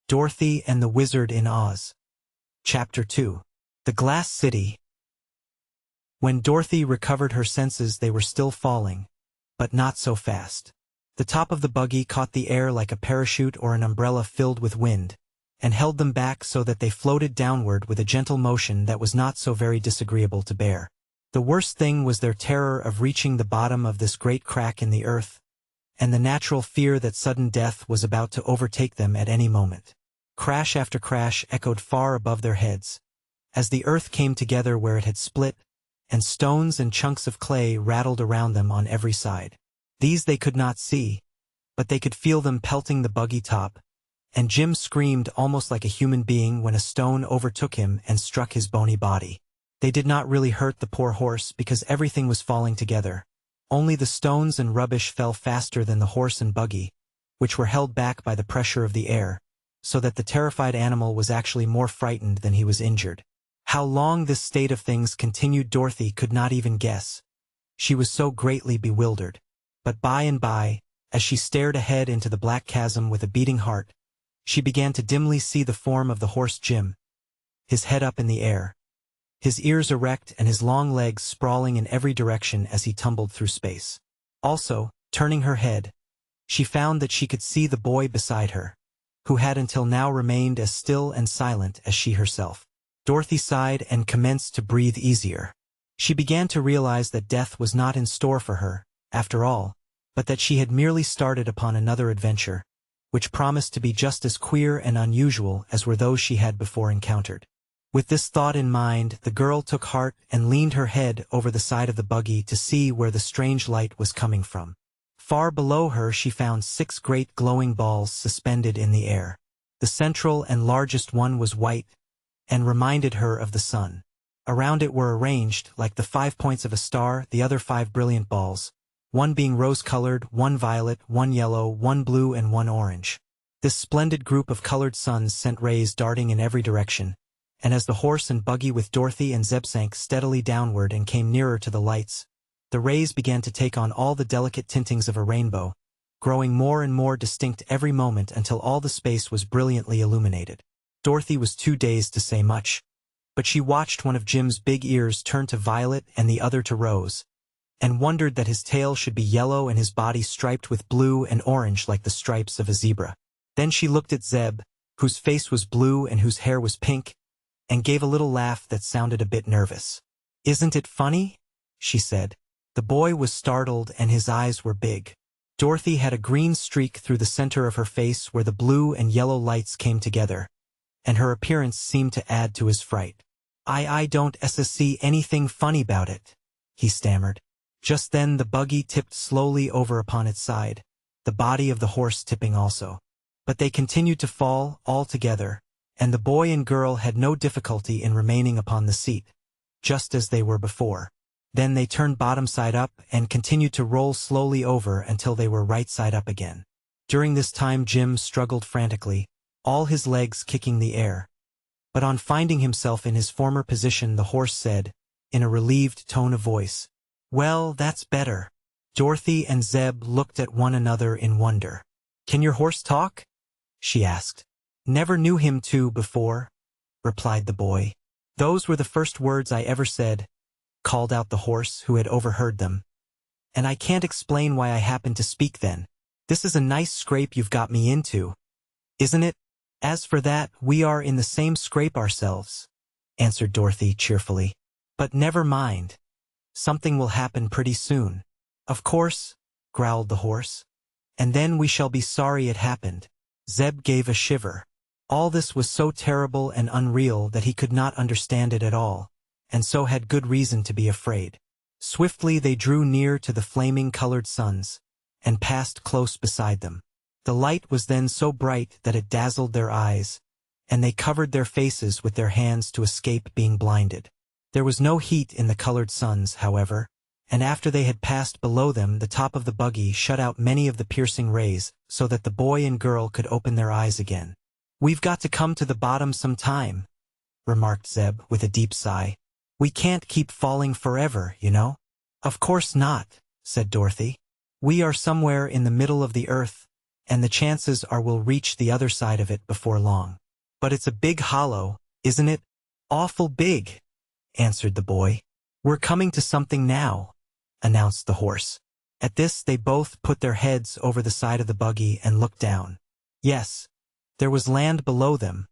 Dorothy and the Wizard in Oz. Chapter 2. The Glass City. When Dorothy recovered her senses, they were still falling, but not so fast. The top of the buggy caught the air like a parachute or an umbrella filled with wind, and held them back so that they floated downward with a gentle motion that was not so very disagreeable to bear. The worst thing was their terror of reaching the bottom of this great crack in the earth, and the natural fear that sudden death was about to overtake them at any moment. Crash after crash echoed far above their heads, as the earth came together where it had split, and stones and chunks of clay rattled around them on every side. These they could not see, but they could feel them pelting the buggy top, and Jim screamed almost like a human being when a stone overtook him and struck his bony body. They did not really hurt the poor horse because everything was falling together. Only the stones and rubbish fell faster than the horse and buggy, which were held back by the pressure of the air, so that the terrified animal was actually more frightened than he was injured. How long this state of things continued Dorothy could not even guess. She was so greatly bewildered. But by and by, as she stared ahead into the black chasm with a beating heart, she began to dimly see the form of the horse Jim, his head up in the air, his ears erect and his long legs sprawling in every direction as he tumbled through space. Also, turning her head, she found that she could see the boy beside her, who had until now remained as still and silent as she herself. Dorothy sighed and commenced to breathe easier. She began to realize that death was not in store for her, after all, but that she had merely started upon another adventure, which promised to be just as queer and unusual as were those she had before encountered. With this thought in mind, the girl took heart and leaned her head over the side of the buggy to see where the strange light was coming from. Far below her she found 6 great glowing balls suspended in the air. The central and largest one was white, and reminded her of the sun. Around it were arranged, like the 5 points of a star, the other 5 brilliant balls, one being rose-colored, one violet, one yellow, one blue, and one orange. This splendid group of colored suns sent rays darting in every direction, and as the horse and buggy with Dorothy and Zeb sank steadily downward and came nearer to the lights, the rays began to take on all the delicate tintings of a rainbow, growing more and more distinct every moment until all the space was brilliantly illuminated. Dorothy was too dazed to say much, but she watched one of Jim's big ears turn to violet and the other to rose, and wondered that his tail should be yellow and his body striped with blue and orange like the stripes of a zebra. Then she looked at Zeb, whose face was blue and whose hair was pink, and gave a little laugh that sounded a bit nervous. "Isn't it funny?" she said. The boy was startled and his eyes were big. Dorothy had a green streak through the center of her face where the blue and yellow lights came together, and her appearance seemed to add to his fright. I don't see anything funny about it," he stammered. Just then the buggy tipped slowly over upon its side, the body of the horse tipping also. But they continued to fall, all together, and the boy and girl had no difficulty in remaining upon the seat, just as they were before. Then they turned bottom side up and continued to roll slowly over until they were right side up again. During this time Jim struggled frantically, all his legs kicking the air. But on finding himself in his former position, the horse said, in a relieved tone of voice, "Well, that's better." Dorothy and Zeb looked at one another in wonder. "Can your horse talk?" she asked. "Never knew him to before," replied the boy. "Those were the first words I ever said," called out the horse, who had overheard them. "And I can't explain why I happened to speak then. This is a nice scrape you've got me into, isn't it?" "As for that, we are in the same scrape ourselves," answered Dorothy cheerfully. "But never mind. Something will happen pretty soon." "Of course," growled the horse. "And then we shall be sorry it happened." Zeb gave a shiver. All this was so terrible and unreal that he could not understand it at all, and so had good reason to be afraid. Swiftly they drew near to the flaming colored suns, and passed close beside them. The light was then so bright that it dazzled their eyes, and they covered their faces with their hands to escape being blinded. There was no heat in the colored suns, however, and after they had passed below them, the top of the buggy shut out many of the piercing rays, so that the boy and girl could open their eyes again. "We've got to come to the bottom some time," remarked Zeb with a deep sigh. "We can't keep falling forever, you know." "Of course not," said Dorothy. "We are somewhere in the middle of the earth, and the chances are we'll reach the other side of it before long. But it's a big hollow, isn't it? Awful big, answered the boy. We're coming to something now, announced the horse. At this they both put their heads over the side of the buggy and looked down. Yes, there was land below them,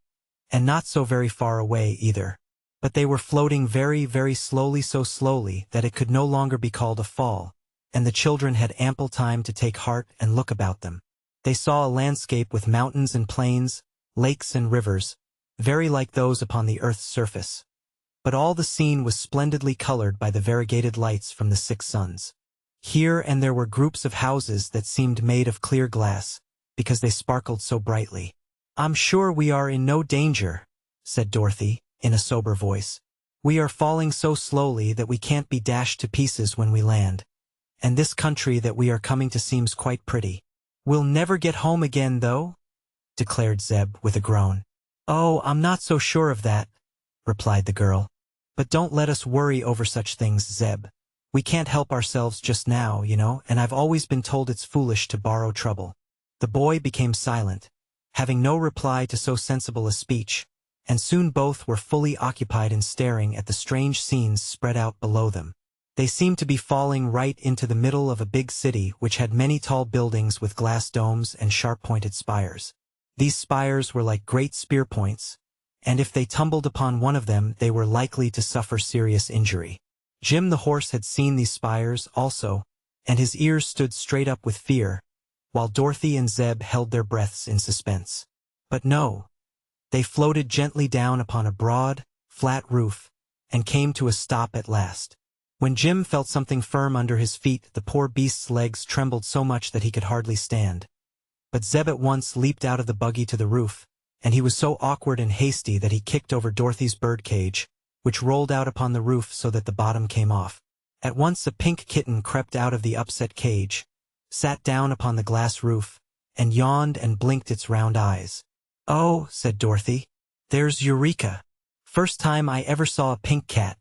and not so very far away either. But they were floating very, very slowly, so slowly that it could no longer be called a fall, and the children had ample time to take heart and look about them. They saw a landscape with mountains and plains, lakes and rivers, very like those upon the earth's surface. But all the scene was splendidly colored by the variegated lights from the 6 suns. Here and there were groups of houses that seemed made of clear glass, because they sparkled so brightly. "I'm sure we are in no danger," said Dorothy, in a sober voice. "We are falling so slowly that we can't be dashed to pieces when we land. And this country that we are coming to seems quite pretty." "We'll never get home again, though," declared Zeb with a groan. "Oh, I'm not so sure of that," replied the girl. "But don't let us worry over such things, Zeb. We can't help ourselves just now, you know, and I've always been told it's foolish to borrow trouble." The boy became silent, having no reply to so sensible a speech, and soon both were fully occupied in staring at the strange scenes spread out below them. They seemed to be falling right into the middle of a big city which had many tall buildings with glass domes and sharp-pointed spires. These spires were like great spear points, and if they tumbled upon one of them they were likely to suffer serious injury. Jim the horse had seen these spires also, and his ears stood straight up with fear, while Dorothy and Zeb held their breaths in suspense. But no, they floated gently down upon a broad, flat roof, and came to a stop at last. When Jim felt something firm under his feet, the poor beast's legs trembled so much that he could hardly stand. But Zeb at once leaped out of the buggy to the roof, and he was so awkward and hasty that he kicked over Dorothy's birdcage, which rolled out upon the roof so that the bottom came off. At once a pink kitten crept out of the upset cage, sat down upon the glass roof, and yawned and blinked its round eyes. "Oh," said Dorothy, "there's Eureka." "First time I ever saw a pink cat,"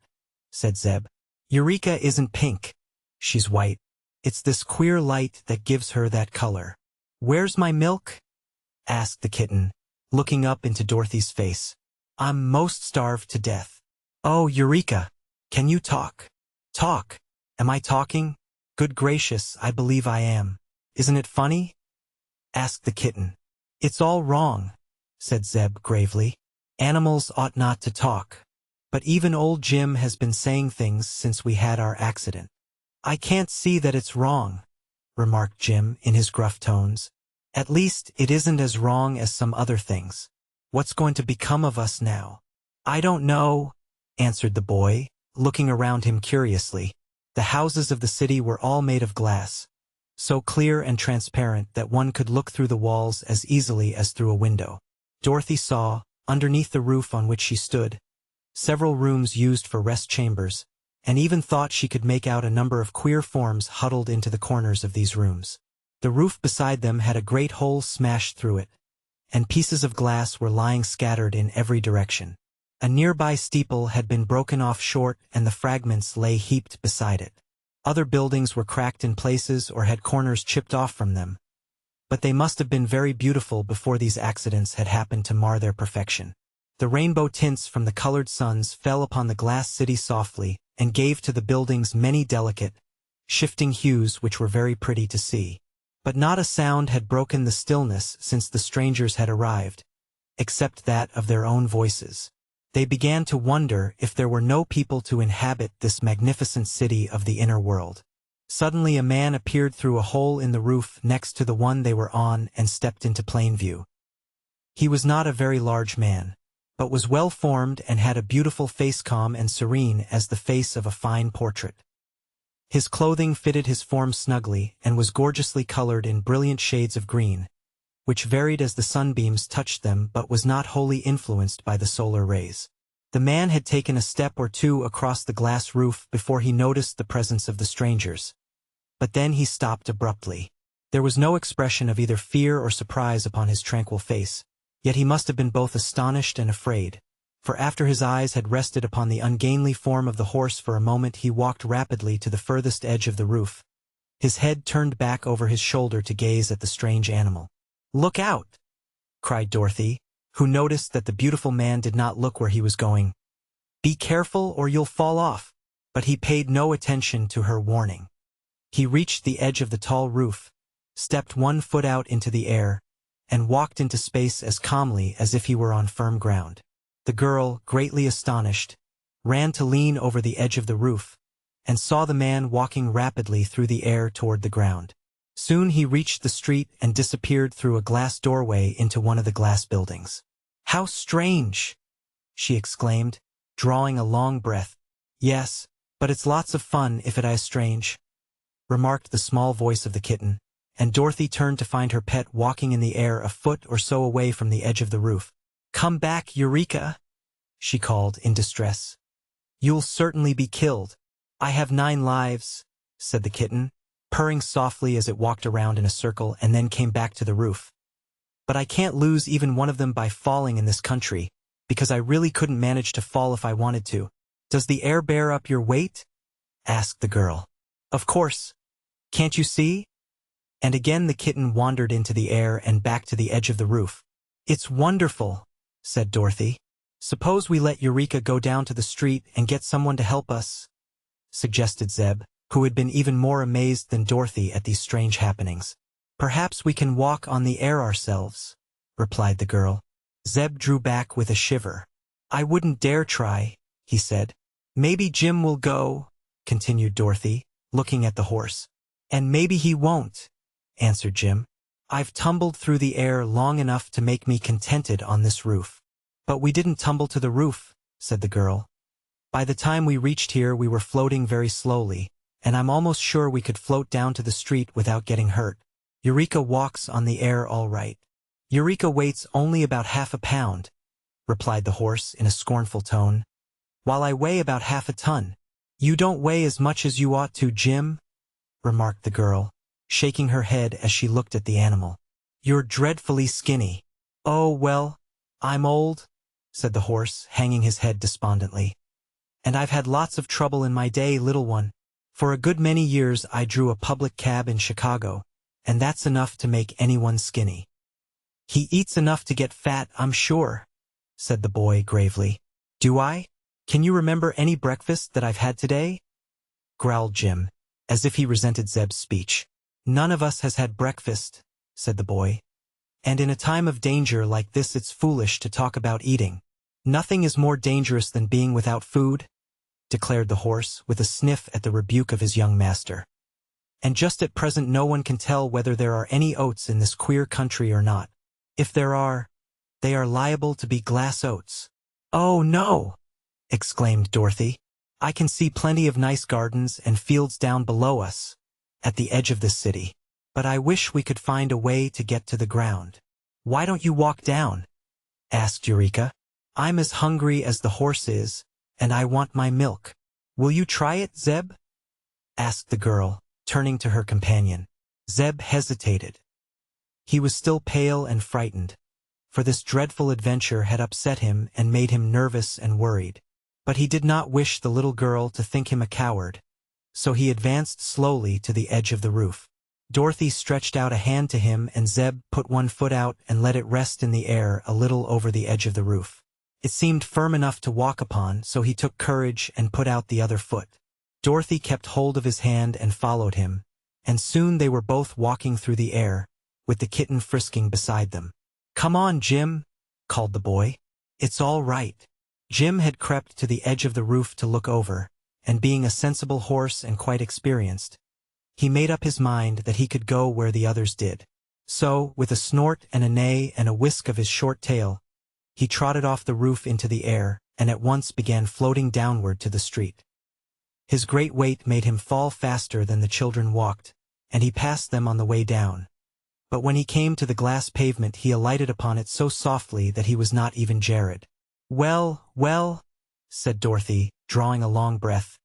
said Zeb. "Eureka isn't pink. She's white. It's this queer light that gives her that color." "Where's my milk?" asked the kitten, looking up into Dorothy's face. "I'm most starved to death." "Oh, Eureka, can you talk?" "Talk? Am I talking? Good gracious, I believe I am. Isn't it funny?" asked the kitten. "It's all wrong," said Zeb gravely. "Animals ought not to talk. But even old Jim has been saying things since we had our accident." "I can't see that it's wrong," remarked Jim in his gruff tones. "At least it isn't as wrong as some other things. What's going to become of us now?" "I don't know," answered the boy, looking around him curiously. The houses of the city were all made of glass, so clear and transparent that one could look through the walls as easily as through a window. Dorothy saw, underneath the roof on which she stood, several rooms used for rest chambers, and even thought she could make out a number of queer forms huddled into the corners of these rooms. The roof beside them had a great hole smashed through it, and pieces of glass were lying scattered in every direction. A nearby steeple had been broken off short and the fragments lay heaped beside it. Other buildings were cracked in places or had corners chipped off from them, but they must have been very beautiful before these accidents had happened to mar their perfection. The rainbow tints from the colored suns fell upon the glass city softly and gave to the buildings many delicate, shifting hues which were very pretty to see. But not a sound had broken the stillness since the strangers had arrived, except that of their own voices. They began to wonder if there were no people to inhabit this magnificent city of the inner world. Suddenly a man appeared through a hole in the roof next to the one they were on and stepped into plain view. He was not a very large man, but was well-formed and had a beautiful face, calm and serene as the face of a fine portrait. His clothing fitted his form snugly and was gorgeously colored in brilliant shades of green, which varied as the sunbeams touched them but was not wholly influenced by the solar rays. The man had taken a step or two across the glass roof before he noticed the presence of the strangers. But then he stopped abruptly. There was no expression of either fear or surprise upon his tranquil face, yet he must have been both astonished and afraid, for after his eyes had rested upon the ungainly form of the horse for a moment he walked rapidly to the furthest edge of the roof, his head turned back over his shoulder to gaze at the strange animal. "Look out!" cried Dorothy, who noticed that the beautiful man did not look where he was going. "Be careful or you'll fall off." But he paid no attention to her warning. He reached the edge of the tall roof, stepped 1 foot out into the air, and walked into space as calmly as if he were on firm ground. The girl, greatly astonished, ran to lean over the edge of the roof, and saw the man walking rapidly through the air toward the ground. Soon he reached the street and disappeared through a glass doorway into one of the glass buildings. "How strange!" she exclaimed, drawing a long breath. "Yes, but it's lots of fun if it is strange," remarked the small voice of the kitten, and Dorothy turned to find her pet walking in the air a foot or so away from the edge of the roof. "Come back, Eureka!" she called in distress. "You'll certainly be killed." "I have 9 lives," said the kitten, purring softly as it walked around in a circle and then came back to the roof. "But I can't lose even one of them by falling in this country, because I really couldn't manage to fall if I wanted to." "Does the air bear up your weight?" asked the girl. "Of course. Can't you see?" And again the kitten wandered into the air and back to the edge of the roof. "It's wonderful," said Dorothy. "Suppose we let Eureka go down to the street and get someone to help us," suggested Zeb, who had been even more amazed than Dorothy at these strange happenings. "Perhaps we can walk on the air ourselves," replied the girl. Zeb drew back with a shiver. "I wouldn't dare try," he said. "Maybe Jim will go," continued Dorothy, looking at the horse. "And maybe he won't," answered Jim. "I've tumbled through the air long enough to make me contented on this roof." "But we didn't tumble to the roof," said the girl. "By the time we reached here we were floating very slowly, and I'm almost sure we could float down to the street without getting hurt. Eureka walks on the air all right." "Eureka weighs only about half a pound," replied the horse in a scornful tone, "while I weigh about half a ton." "You don't weigh as much as you ought to, Jim," remarked the girl, shaking her head as she looked at the animal. "You're dreadfully skinny." "Oh, well, I'm old," said the horse, hanging his head despondently. "And I've had lots of trouble in my day, little one. For a good many years I drew a public cab in Chicago, and that's enough to make anyone skinny." "He eats enough to get fat, I'm sure," said the boy gravely. "Do I? Can you remember any breakfast that I've had today?" growled Jim, as if he resented Zeb's speech. "None of us has had breakfast," said the boy. "And in a time of danger like this it's foolish to talk about eating." "Nothing is more dangerous than being without food," declared the horse with a sniff at the rebuke of his young master. "And just at present no one can tell whether there are any oats in this queer country or not. If there are, they are liable to be glass oats." "Oh, no!" exclaimed Dorothy. "I can see plenty of nice gardens and fields down below us, at the edge of this city. But I wish we could find a way to get to the ground." "Why don't you walk down?" asked Eureka. "I'm as hungry as the horse is, and I want my milk." "Will you try it, Zeb?" asked the girl, turning to her companion. Zeb hesitated. He was still pale and frightened, for this dreadful adventure had upset him and made him nervous and worried. But he did not wish the little girl to think him a coward, so he advanced slowly to the edge of the roof. Dorothy stretched out a hand to him and Zeb put 1 foot out and let it rest in the air a little over the edge of the roof. It seemed firm enough to walk upon, so he took courage and put out the other foot. Dorothy kept hold of his hand and followed him, and soon they were both walking through the air, with the kitten frisking beside them. "Come on, Jim," called the boy. "It's all right." Jim had crept to the edge of the roof to look over, and being a sensible horse and quite experienced, he made up his mind that he could go where the others did. So, with a snort and a neigh and a whisk of his short tail, he trotted off the roof into the air and at once began floating downward to the street. His great weight made him fall faster than the children walked, and he passed them on the way down. But when he came to the glass pavement he alighted upon it so softly that he was not even jarred. "Well, well," said Dorothy, drawing a long breath.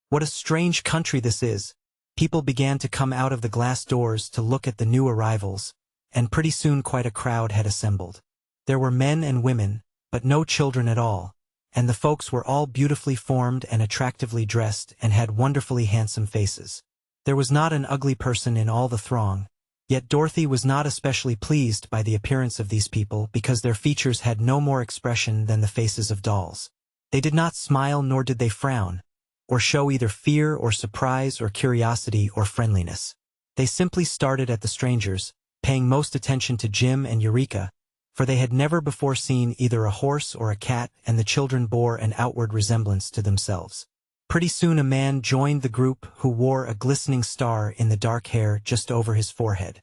"What a strange country this is." People began to come out of the glass doors to look at the new arrivals, and pretty soon quite a crowd had assembled. There were men and women, but no children at all, and the folks were all beautifully formed and attractively dressed and had wonderfully handsome faces. There was not an ugly person in all the throng, Yet Dorothy was not especially pleased by the appearance of these people because their features had no more expression than the faces of dolls. They did not smile nor did they frown, or show either fear or surprise or curiosity or friendliness. They simply stared at the strangers, paying most attention to Jim and Eureka, for they had never before seen either a horse or a cat, and the children bore an outward resemblance to themselves. Pretty soon a man joined the group who wore a glistening star in the dark hair just over his forehead.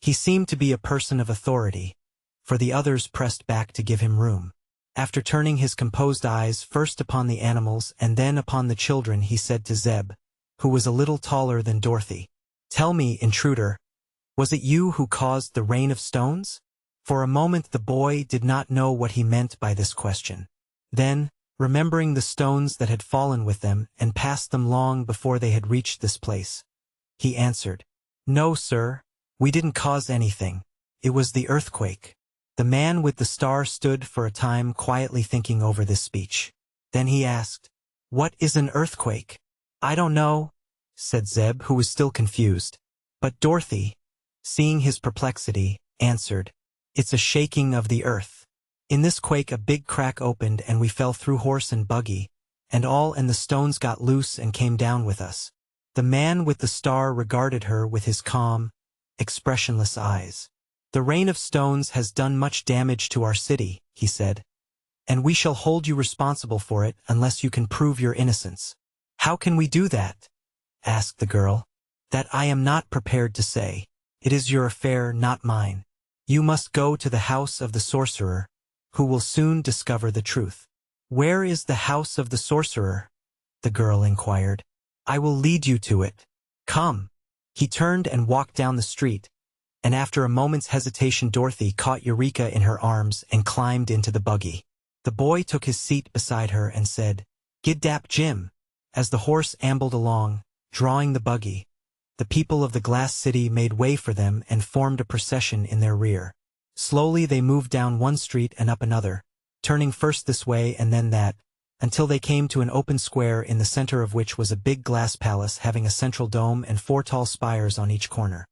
He seemed to be a person of authority, for the others pressed back to give him room. After turning his composed eyes first upon the animals and then upon the children, he said to Zeb, who was a little taller than Dorothy, "Tell me, intruder, was it you who caused the rain of stones?" For a moment the boy did not know what he meant by this question. Then, remembering the stones that had fallen with them and passed them long before they had reached this place, he answered, "No, sir, we didn't cause anything. It was the earthquake." The man with the star stood for a time quietly thinking over this speech. Then he asked, "What is an earthquake?" "I don't know," said Zeb, who was still confused. But Dorothy, seeing his perplexity, answered, "It's a shaking of the earth. In this quake a big crack opened and we fell through horse and buggy, and the stones got loose and came down with us." The man with the star regarded her with his calm, expressionless eyes. "The rain of stones has done much damage to our city," he said, "and we shall hold you responsible for it unless you can prove your innocence." "How can we do that?" asked the girl. "That I am not prepared to say. It is your affair, not mine. You must go to the house of the sorcerer, who will soon discover the truth." "Where is the house of the sorcerer?" the girl inquired. "I will lead you to it. Come." He turned and walked down the street, and after a moment's hesitation Dorothy caught Eureka in her arms and climbed into the buggy. The boy took his seat beside her and said, "Gid-dap, Jim." As the horse ambled along, drawing the buggy, the people of the glass city made way for them and formed a procession in their rear. Slowly they moved down one street and up another, turning first this way and then that, until they came to an open square in the center of which was a big glass palace having a central dome and 4 tall spires on each corner.